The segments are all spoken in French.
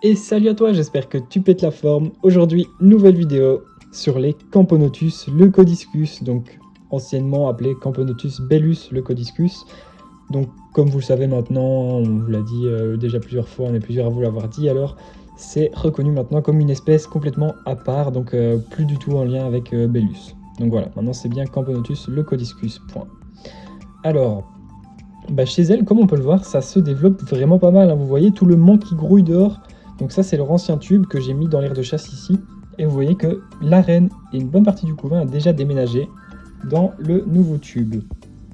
Et salut à toi, j'espère que tu pètes la forme. Aujourd'hui, nouvelle vidéo sur les Camponotus leucodiscus, donc anciennement appelé Camponotus bellus leucodiscus. Donc comme vous le savez maintenant, on vous l'a dit déjà plusieurs fois, on est plusieurs à vous l'avoir dit, alors c'est reconnu maintenant comme une espèce complètement à part, donc plus du tout en lien avec Bellus. Donc voilà, maintenant c'est bien Camponotus leucodiscus, point. Alors, chez elle, comme on peut le voir, ça se développe vraiment pas mal, hein. Vous voyez tout le manque qui grouille dehors. Donc ça, c'est leur ancien tube que j'ai mis dans l'aire de chasse ici. Et vous voyez que la reine et une bonne partie du couvain a déjà déménagé dans le nouveau tube.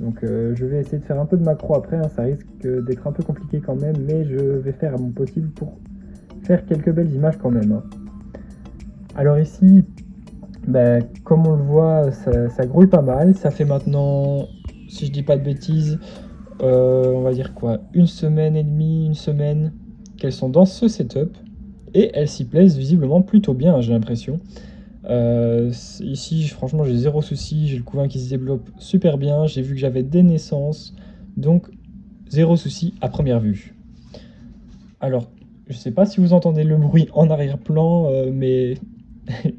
Donc je vais essayer de faire un peu de macro après, hein. Ça risque d'être un peu compliqué quand même, mais je vais faire à mon possible pour faire quelques belles images quand même, hein. Alors ici, comme on le voit, ça grouille pas mal. Ça fait maintenant, si je dis pas de bêtises, on va dire quoi, une semaine et demie, une semaine qu'elles sont dans ce setup et elles s'y plaisent visiblement plutôt bien, j'ai l'impression. Ici, franchement, j'ai zéro souci, j'ai le couvain qui se développe super bien, j'ai vu que j'avais des naissances, donc zéro souci à première vue. Alors, je sais pas si vous entendez le bruit en arrière-plan, mais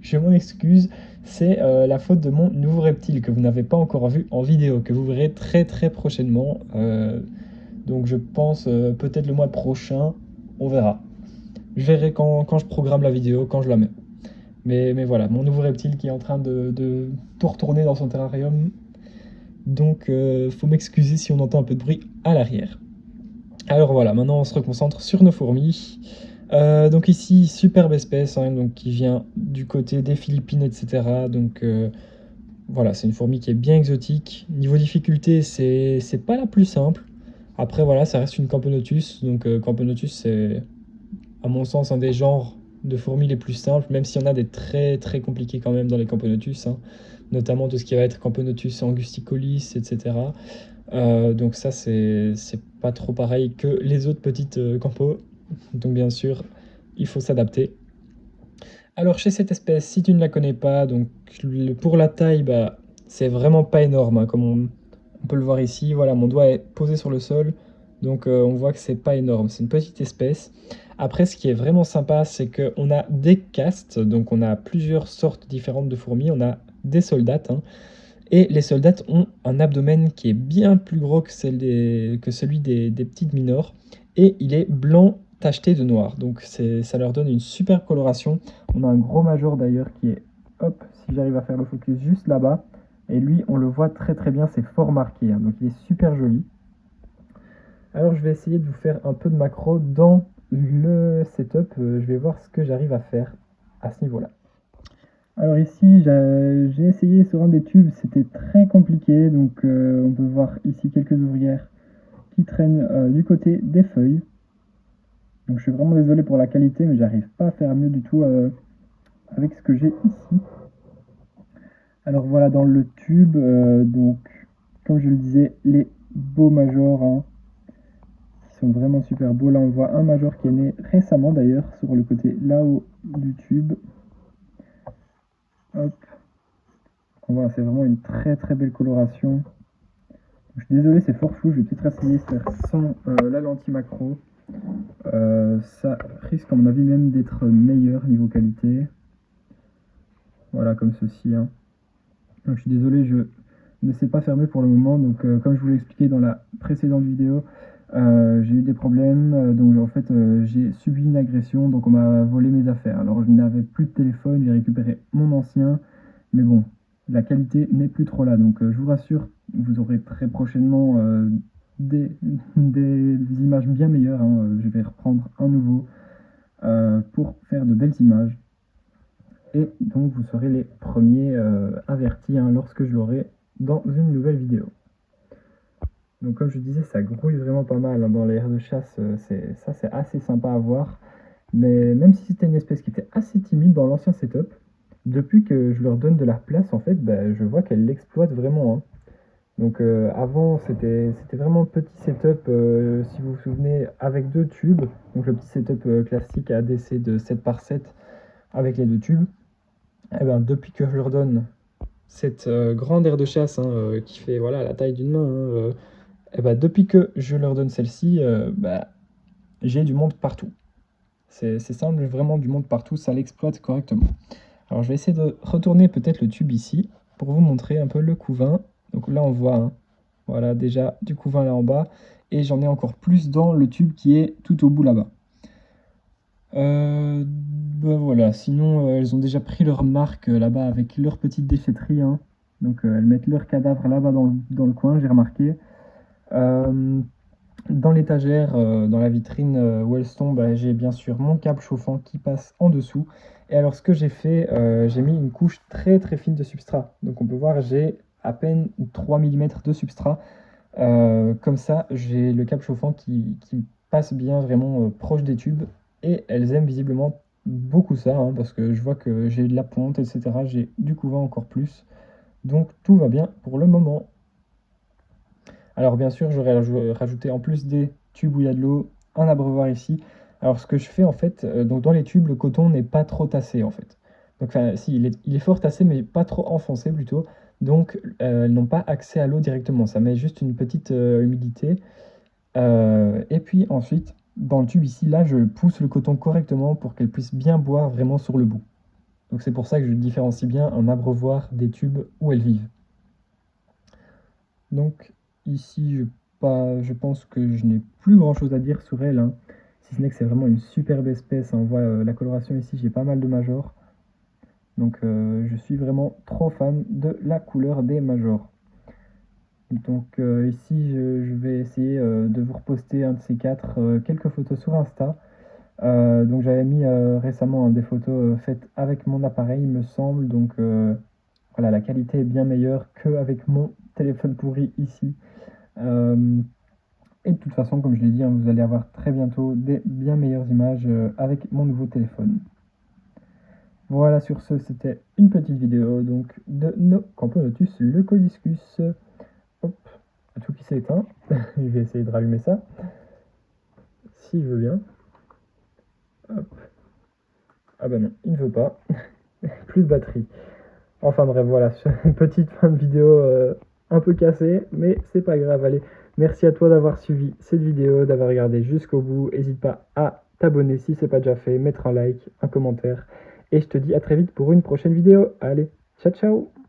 je m'en excuse, c'est la faute de mon nouveau reptile que vous n'avez pas encore vu en vidéo, que vous verrez très très prochainement. Donc je pense peut-être le mois prochain, on verra. Je verrai quand je programme la vidéo, quand je la mets. Mais voilà, mon nouveau reptile qui est en train de tout retourner dans son terrarium. Donc faut m'excuser si on entend un peu de bruit à l'arrière. Alors voilà, maintenant on se reconcentre sur nos fourmis. Donc ici, superbe espèce, hein, donc, qui vient du côté des Philippines, etc. Donc voilà, c'est une fourmi qui est bien exotique. Niveau difficulté, c'est pas la plus simple. Après voilà, ça reste une Camponotus. Donc Camponotus, c'est à mon sens un des genres de fourmis les plus simples, même s'il y en a des très très compliqués quand même dans les Camponotus, hein. Notamment tout ce qui va être Camponotus angusticolis, etc. Donc ça, c'est pas trop pareil que les autres petites campos. Donc bien sûr, il faut s'adapter. Alors chez cette espèce, si tu ne la connais pas, donc pour la taille, c'est vraiment pas énorme, hein, comme on peut le voir ici. Voilà, mon doigt est posé sur le sol, donc on voit que c'est pas énorme. C'est une petite espèce. Après, ce qui est vraiment sympa, c'est qu'on a des castes, donc on a plusieurs sortes différentes de fourmis. On a des soldates, hein, et les soldates ont un abdomen qui est bien plus gros que celui des petites minors, et il est blanc tacheté de noir. Donc ça leur donne une super coloration. On a un gros major d'ailleurs qui est, hop, si j'arrive à faire le focus juste là-bas, et lui on le voit très très bien, c'est fort marqué, hein, donc il est super joli. Alors je vais essayer de vous faire un peu de macro dans le setup, je vais voir ce que j'arrive à faire à ce niveau-là. Alors ici, j'ai essayé sur un des tubes, c'était très compliqué, donc on peut voir ici quelques ouvrières qui traînent du côté des feuilles. Donc je suis vraiment désolé pour la qualité, mais j'arrive pas à faire mieux du tout avec ce que j'ai ici. Alors voilà, dans le tube, donc comme je le disais, les beaux majors, hein, qui sont vraiment super beaux. Là on voit un major qui est né récemment d'ailleurs, sur le côté là-haut du tube. Hop. On voit, c'est vraiment une très très belle coloration. Je suis désolé, c'est fort flou, je vais peut-être essayer de faire sans la lentille macro. Ça risque à mon avis même d'être meilleur niveau qualité. Voilà, comme ceci, hein. Donc je suis désolé, je ne sais pas faire mieux pour le moment. Donc comme je vous l'ai expliqué dans la précédente vidéo, j'ai eu des problèmes. Donc en fait, j'ai subi une agression, donc on m'a volé mes affaires. Alors je n'avais plus de téléphone, j'ai récupéré mon ancien. Mais bon, la qualité n'est plus trop là. Donc je vous rassure, vous aurez très prochainement des images bien meilleures, hein. Je vais reprendre un nouveau pour faire de belles images. Et donc vous serez les premiers avertis, hein, lorsque je l'aurai dans une nouvelle vidéo. Donc comme je disais, ça grouille vraiment pas mal, hein, dans les aires de chasse. C'est assez sympa à voir. Mais même si c'était une espèce qui était assez timide dans l'ancien setup, depuis que je leur donne de la place, en fait, je vois qu'elles l'exploitent vraiment, hein. Donc avant, c'était vraiment petit setup, si vous vous souvenez, avec deux tubes. Donc le petit setup classique ADC de 7 par 7 avec les deux tubes. Et depuis que je leur donne cette grande aire de chasse, hein, qui fait voilà, la taille d'une main, hein, depuis que je leur donne celle-ci, j'ai du monde partout. C'est simple, vraiment du monde partout, ça l'exploite correctement. Alors je vais essayer de retourner peut-être le tube ici, pour vous montrer un peu le couvain. Donc là on voit, hein, voilà déjà du couvain là en bas, et j'en ai encore plus dans le tube qui est tout au bout là-bas. Ben voilà, sinon elles ont déjà pris leur marque là-bas avec leur petite déchetterie, hein. Donc elles mettent leur cadavre là-bas dans le coin, j'ai remarqué. Dans l'étagère, dans la vitrine où elles sont, bah, j'ai bien sûr mon câble chauffant qui passe en dessous. Et alors ce que j'ai fait, j'ai mis une couche très très fine de substrat. Donc on peut voir, j'ai à peine 3 mm de substrat. Comme ça, j'ai le câble chauffant qui passe bien vraiment proche des tubes. Et elles aiment visiblement beaucoup ça, hein, parce que je vois que j'ai de la pointe, etc. J'ai du couvain encore plus. Donc tout va bien pour le moment. Alors bien sûr, j'aurais rajouté en plus des tubes où il y a de l'eau, un abreuvoir ici. Alors ce que je fais en fait, donc dans les tubes, le coton n'est pas trop tassé en fait. Donc enfin, si, il est fort tassé, mais pas trop enfoncé plutôt. Donc elles n'ont pas accès à l'eau directement. Ça met juste une petite humidité. Et puis ensuite, dans le tube ici, là, je pousse le coton correctement pour qu'elle puisse bien boire vraiment sur le bout. Donc c'est pour ça que je différencie bien un abreuvoir des tubes où elles vivent. Donc ici, je pense que je n'ai plus grand chose à dire sur elle, hein, si ce n'est que c'est vraiment une superbe espèce, hein. On voit la coloration ici, j'ai pas mal de majors. Donc je suis vraiment trop fan de la couleur des majors. Donc ici, je vais essayer de vous reposter un de ces quatre, quelques photos sur Insta. Donc j'avais mis récemment des photos faites avec mon appareil, il me semble. Donc voilà, la qualité est bien meilleure qu'avec mon téléphone pourri ici. Et de toute façon, comme je l'ai dit, hein, vous allez avoir très bientôt des bien meilleures images avec mon nouveau téléphone. Voilà, sur ce, c'était une petite vidéo donc de nos Camponotus leucodiscus. Hop, tout qui s'est éteint. Je vais essayer de rallumer ça, si je veux bien. Hop. Ah bah non, il ne veut pas. Plus de batterie. Enfin bref, voilà, une petite fin de vidéo un peu cassée, mais c'est pas grave. Allez, merci à toi d'avoir suivi cette vidéo, d'avoir regardé jusqu'au bout. N'hésite pas à t'abonner si c'est pas déjà fait, mettre un like, un commentaire. Et je te dis à très vite pour une prochaine vidéo. Allez, ciao ciao!